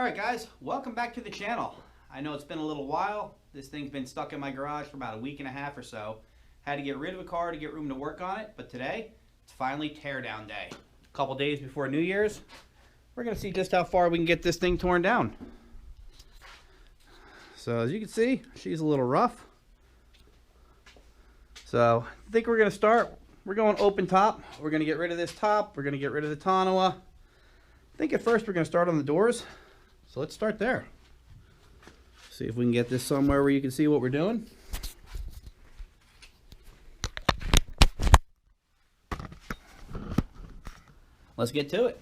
Alright guys, welcome back to the channel. I know it's been a little while. This thing's been stuck in my garage for about a week and a half or so. Had to get rid of a car to get room to work on it, but today, it's finally teardown day. A couple days before New Year's, we're going to see just how far we can get this thing torn down. So as you can see, she's a little rough. So I think we're going to start. We're going open top. We're going to get rid of this top. We're going to get rid of the tonneau. I think at first we're going to start on the doors. So let's start there. See if we can get this somewhere where you can see what we're doing. Let's get to it.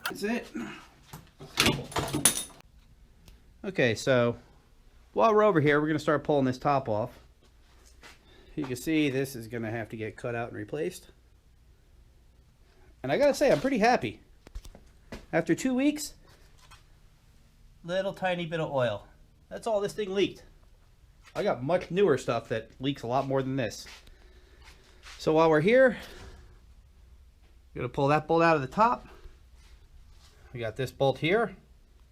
That's it. Okay, so while we're over here, we're going to start pulling this top off. You can see this is going to have to get cut out and replaced. And I got to say, I'm pretty happy. After 2 weeks, little tiny bit of oil. That's all this thing leaked. I got much newer stuff that leaks a lot more than this. So while we're here, I'm going to pull that bolt out of the top. We got this bolt here.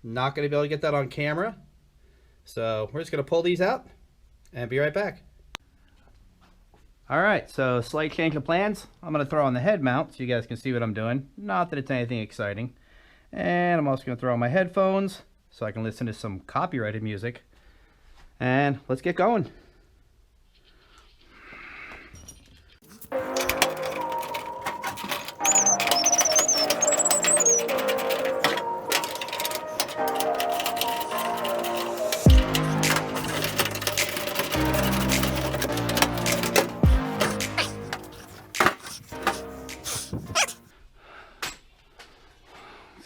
Not going to be able to get that on camera. So we're just going to pull these out and be right back. Alright, so slight change of plans. I'm going to throw on the head mount so you guys can see what I'm doing. Not that it's anything exciting. And I'm also going to throw on my headphones so I can listen to some copyrighted music. And let's get going.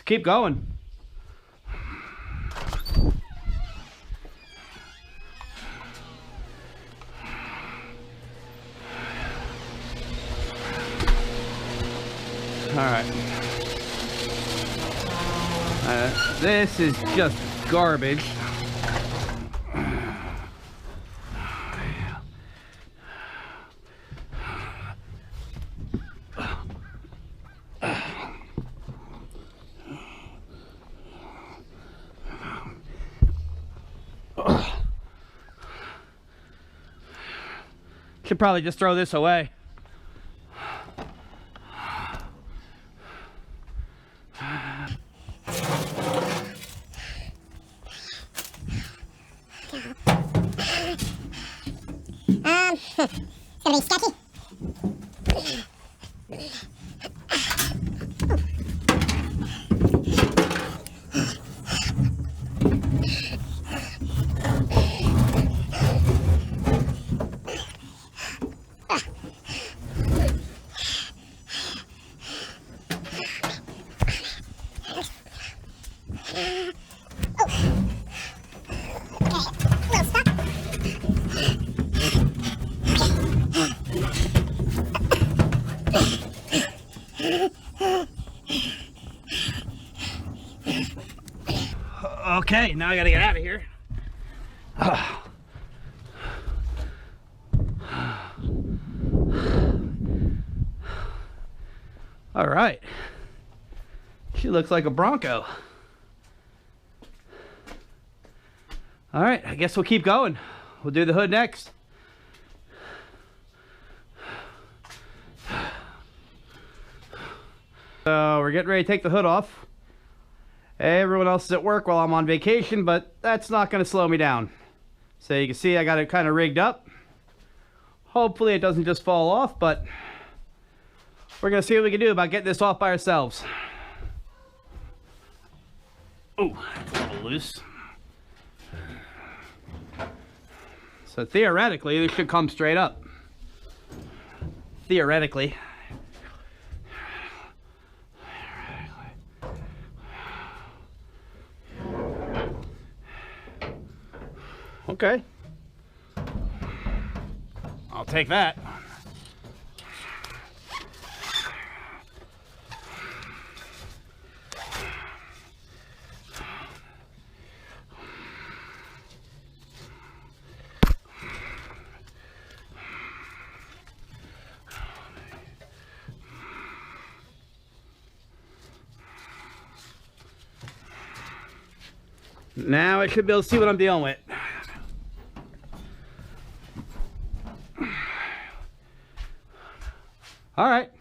Keep going. All right. This is just garbage. Should probably just throw this away. It's gonna be sketchy. Okay, now I gotta get out of here. All right. She looks like a Bronco. All right, I guess we'll keep going. We'll do the hood next. So we're getting ready to take the hood off. Everyone else is at work while I'm on vacation, but that's not going to slow me down. So you can see I got it kind of rigged up. Hopefully it doesn't just fall off, but we're going to see what we can do about getting this off by ourselves. Ooh, it's a little loose. So theoretically, this should come straight up. Theoretically. Okay. I'll take that. Now I should be able to see what I'm dealing with. All right,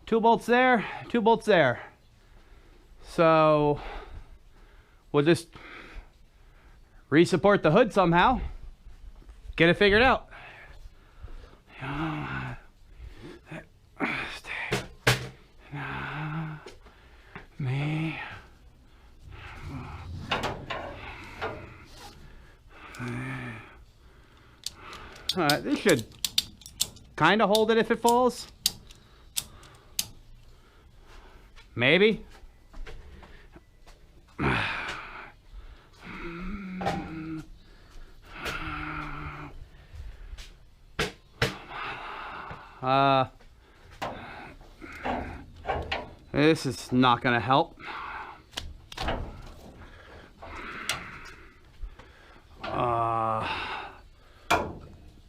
2 bolts there, 2 bolts there. So we'll just re-support the hood somehow, get it figured out. Me. Alright, this should kind of hold it if it falls. Maybe. This is not gonna help.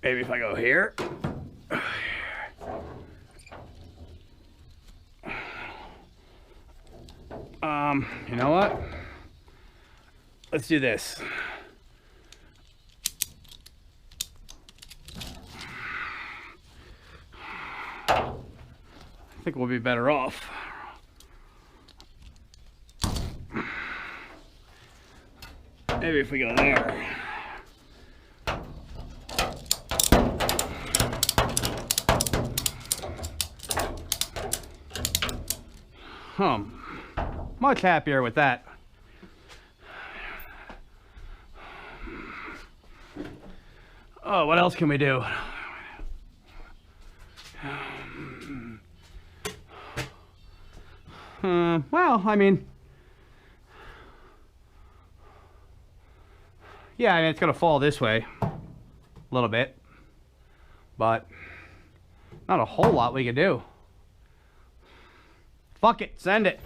Maybe if I go here. You know what? Let's do this. I think we'll be better off. Maybe if we go there. Much happier with that. Oh, what else can we do? Well, I mean, yeah, I mean, it's gonna fall this way a little bit, but not a whole lot we can do. Fuck it, send it.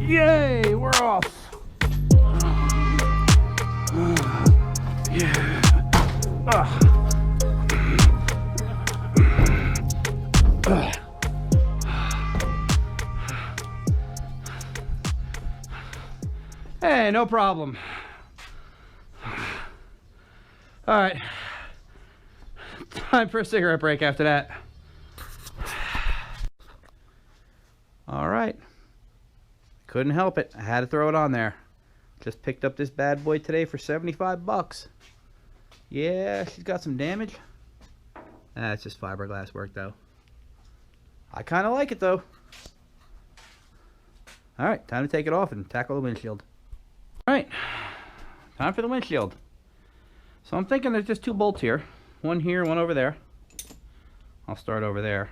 Yay, we're off. Yeah. Hey, no problem. All right. Time for a cigarette break after that. All right. Couldn't help it. I had to throw it on there. Just picked up this bad boy today for 75 bucks. Yeah, she's got some damage. It's just fiberglass work though. I kind of like it though. All right, time to take it off and tackle the windshield. All right, time for the windshield. So I'm thinking there's just 2 bolts here. One here, one over there. I'll start over there.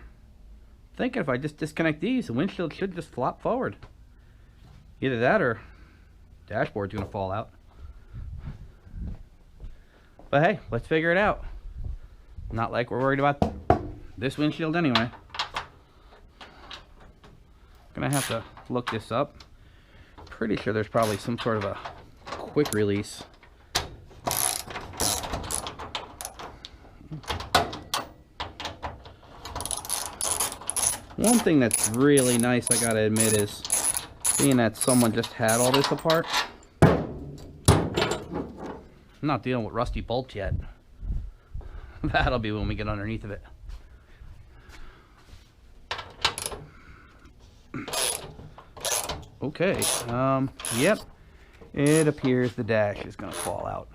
Thinking if I just disconnect these, the windshield should just flop forward. Either that or dashboard's gonna fall out. But hey, let's figure it out. Not like we're worried about this windshield anyway. Gonna have to look this up. Pretty sure there's probably some sort of a quick release. One thing that's really nice, I gotta admit, is seeing that someone just had all this apart. I'm not dealing with rusty bolts yet. That'll be when we get underneath of it. Okay, yep. It appears the dash is gonna fall out.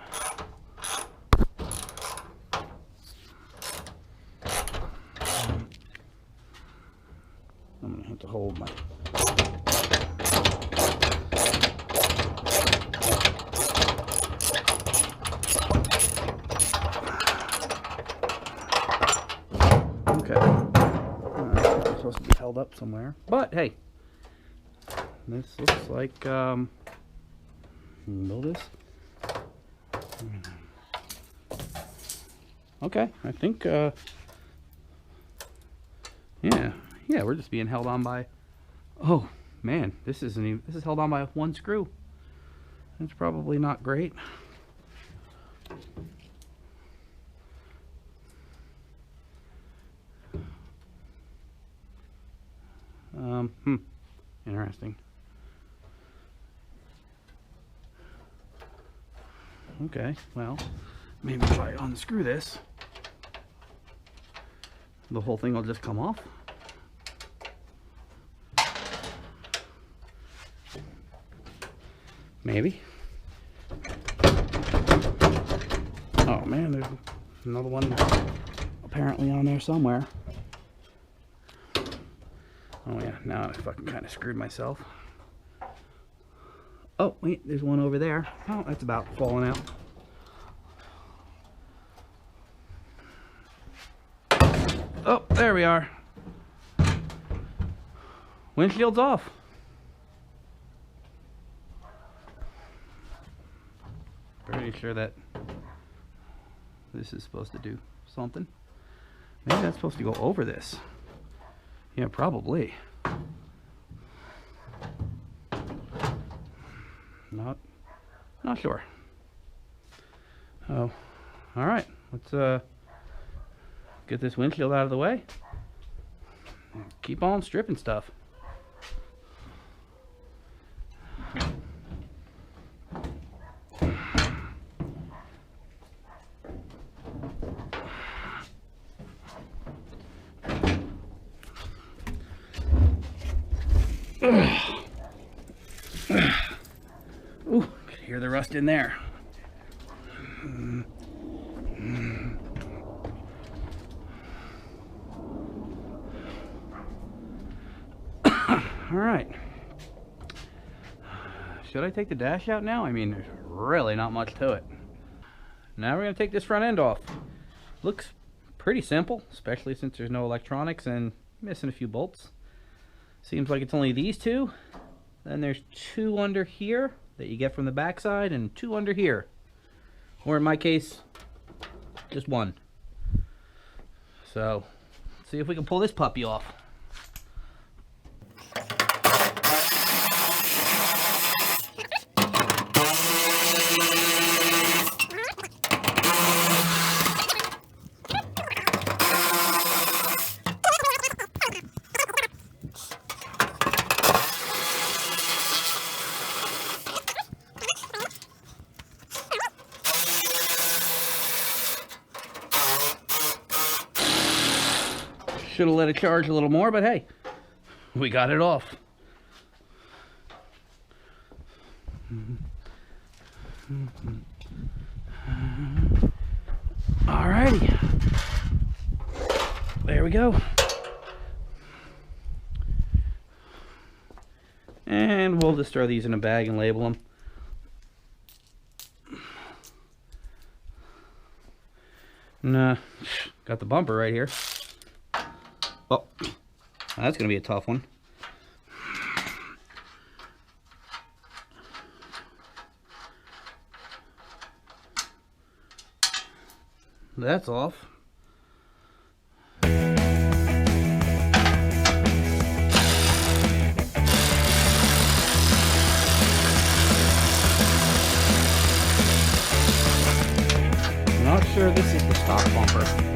I'm gonna have to hold my... Okay. It's supposed to be held up somewhere. But, hey. This looks like, build this. Okay, I think, yeah, we're just being held on by, oh, man, this is held on by one screw. That's probably not great. Interesting. Okay, well, maybe if I unscrew this, the whole thing will just come off. Maybe. Oh man, there's another one apparently on there somewhere. Oh yeah, now I fucking kind of screwed myself. Oh wait, there's one over there. Oh, that's about falling out. Oh, there we are. Windshield's off. Pretty sure that this is supposed to do something. Maybe that's supposed to go over this. Yeah, probably. Not sure. Oh, all right. Let's get this windshield out of the way. Keep on stripping stuff. Ooh, could hear the rust in there. All right. Should I take the dash out now? I mean, there's really not much to it. Now we're going to take this front end off. Looks pretty simple, especially since there's no electronics and missing a few bolts. Seems like it's only these two. Then there's two under here that you get from the backside and two under here. Or in my case, just one. So, let's see if we can pull this puppy off. Should have let it charge a little more, but hey, we got it off. Alrighty, there we go. And we'll just throw these in a bag and label them. And got the bumper right here. Oh, that's going to be a tough one. That's off. Not sure this is the stock bumper.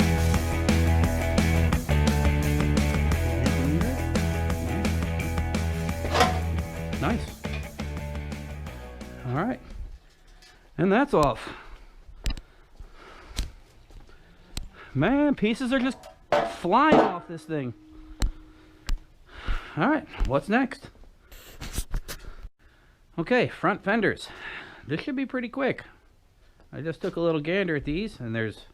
And that's off. Man, pieces are just flying off this thing. Alright, what's next? Okay, front fenders. This should be pretty quick. I just took a little gander at these, and there's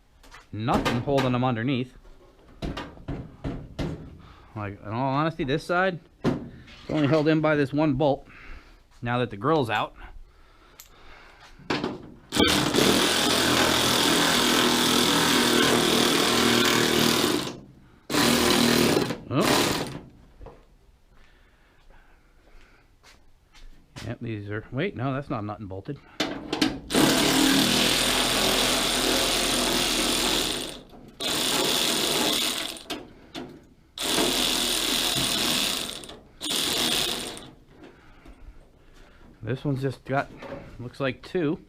nothing holding them underneath. Like, in all honesty, this side, it's only held in by this one bolt. Now that the grill's out. Oh. Yep, these are... Wait, no, that's not nut and bolted. This one's just got, looks like two.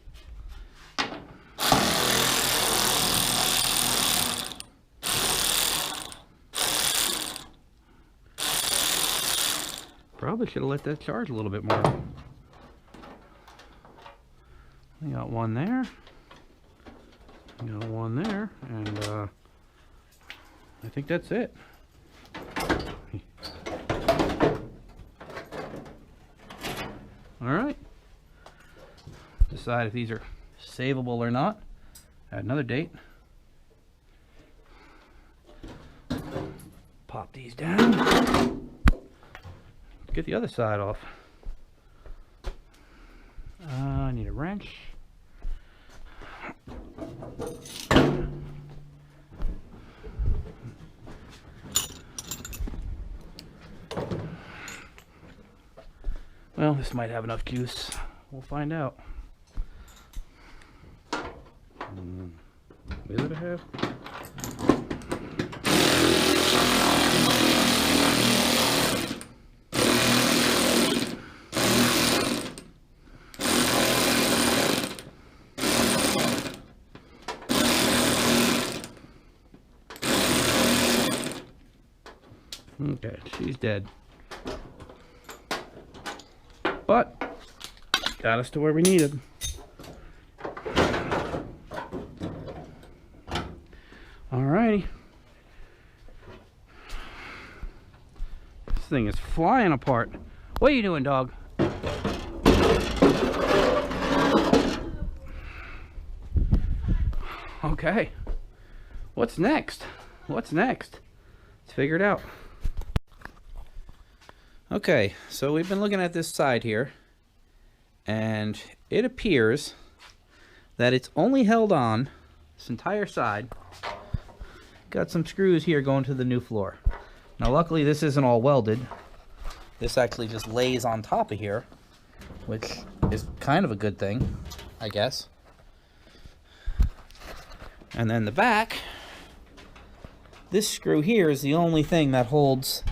Probably should have let that charge a little bit more. We got one there. We got one there, and I think that's it. All right. Decide if these are savable or not. Add another date. Pop these down. Get the other side off. I need a wrench. Well, this might have enough juice. We'll find out. Is it a half? Okay, she's dead. But got us to where we needed. Alrighty. This thing is flying apart. What are you doing, dog? Okay. What's next? What's next? Let's figure it out. Okay, so we've been looking at this side here, and it appears that it's only held on this entire side. Got some screws here going to the new floor. Now luckily this isn't all welded. This actually just lays on top of here, which is kind of a good thing, I guess. And then the back, this screw here is the only thing that holds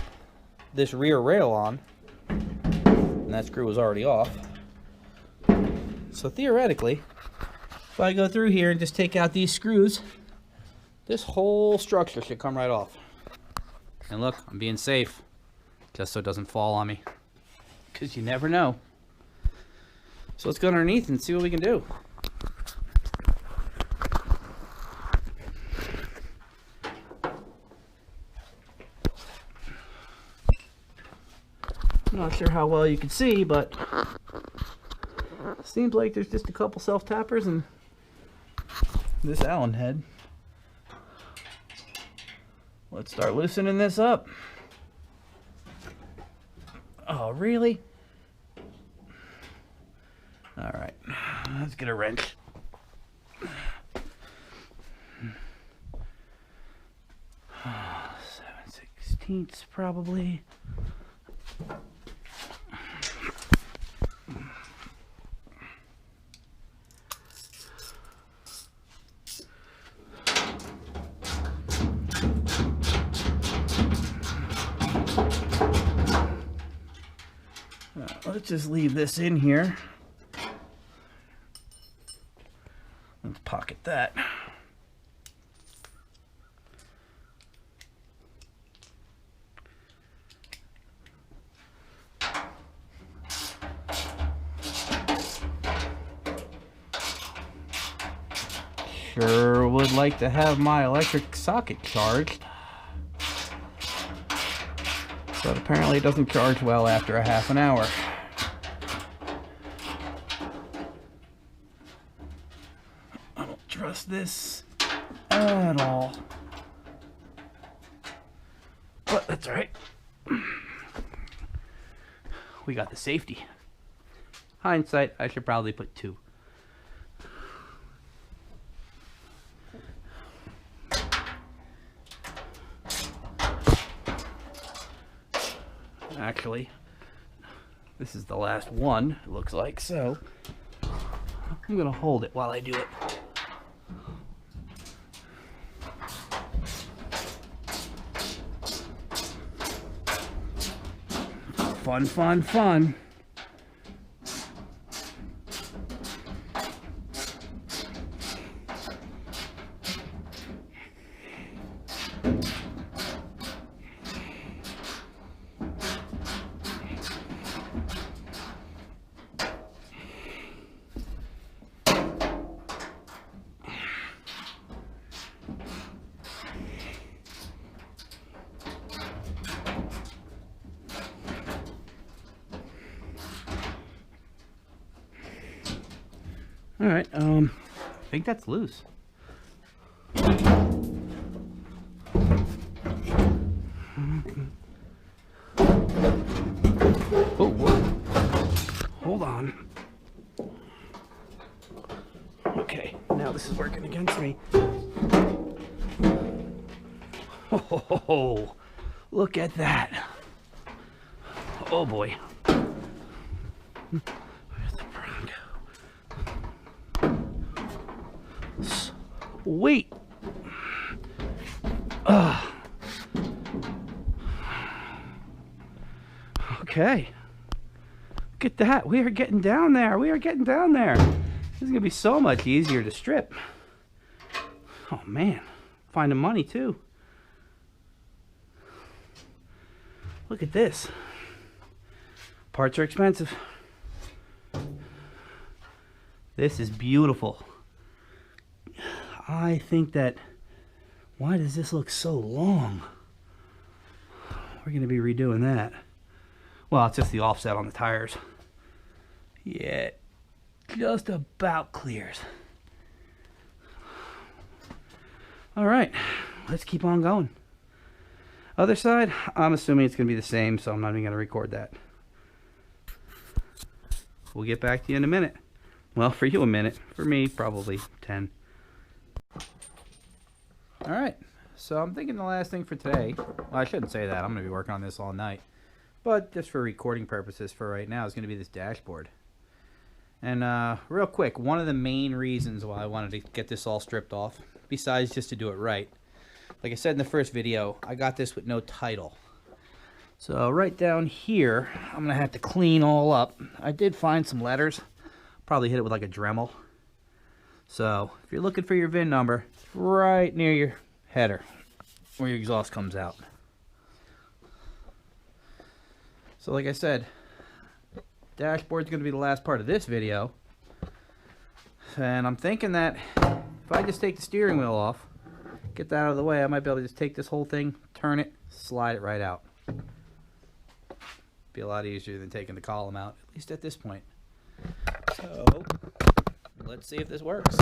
this rear rail on, and that screw was already off. So theoretically, if I go through here and just take out these screws, this whole structure should come right off. And look, I'm being safe, just so it doesn't fall on me, because you never know. So let's go underneath and see what we can do. Not sure how well you can see, but seems like there's just a couple self-tappers and this Allen head. Let's start loosening this up. Oh, really? All right, let's get a wrench. 7/16 probably. Let's just leave this in here. Let's pocket that. sure would like to have my electric socket charged. But apparently it doesn't charge well after a half an hour. I don't trust this at all. But that's all right. We got the safety. Hindsight, I should probably put 2. Actually, this is the last one, it looks like, so I'm gonna hold it while I do it. Fun, fun, fun. All right, I think that's loose. Oh, whoa. Hold on. Okay, now this is working against me. Oh, look at that. Oh boy. Where's the Bronco? Sweet. Okay. Look at that. We are getting down there. We are getting down there. This is going to be so much easier to strip. Oh, man. Finding money, too. Look at this. Parts are expensive. This is beautiful. I think that... Why does this look so long? We're going to be redoing that. Well, it's just the offset on the tires. Yeah, just about clears. All right, let's keep on going. Other side, I'm assuming it's going to be the same, so I'm not even going to record that. We'll get back to you in a minute. Well, for you a minute. For me, probably 10. All right, so I'm thinking the last thing for today, well, I shouldn't say that. I'm going to be working on this all night. But just for recording purposes for right now is going to be this dashboard. And real quick, one of the main reasons why I wanted to get this all stripped off, besides just to do it right, like I said in the first video, I got this with no title. So right down here, I'm going to have to clean all up. I did find some letters. Probably hit it with like a Dremel. So if you're looking for your VIN number, it's right near your header where your exhaust comes out. So like I said, dashboard's going to be the last part of this video. And I'm thinking that if I just take the steering wheel off, get that out of the way, I might be able to just take this whole thing, turn it, slide it right out. Be a lot easier than taking the column out, at least at this point. So, let's see if this works.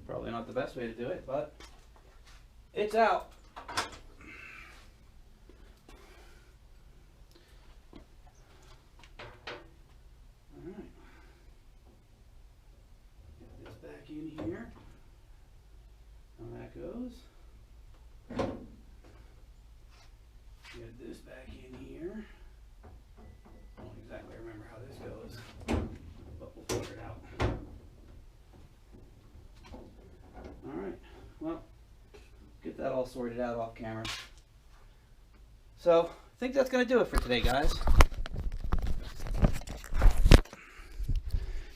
Probably not the best way to do it, but it's out. Alright. Get this back in here. How that goes. Get this back in here. I don't exactly remember how this goes, but we'll figure it out. Alright, well, get that all sorted out off camera. So I think that's going to do it for today, guys.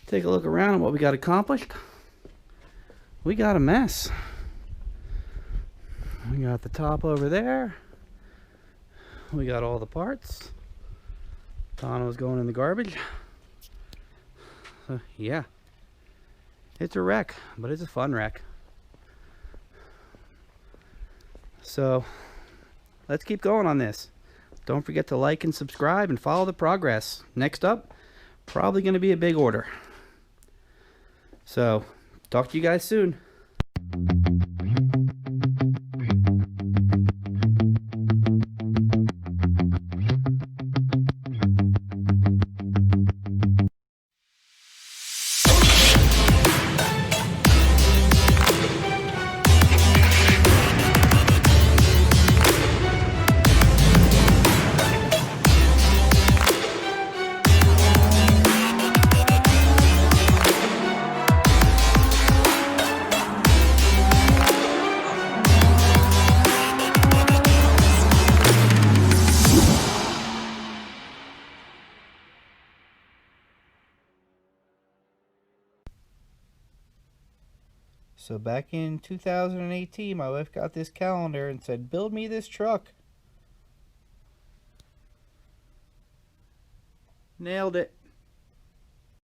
Take a look around at what we got accomplished. We got a mess. We got the top over there. We got all the parts. Tonneau's going in the garbage. So yeah, it's a wreck, but it's a fun wreck. So let's keep going on this. Don't forget to like and subscribe and follow the progress. Next up, probably going to be a big order. So talk to you guys soon. So back in 2018, my wife got this calendar and said, build me this truck. Nailed it.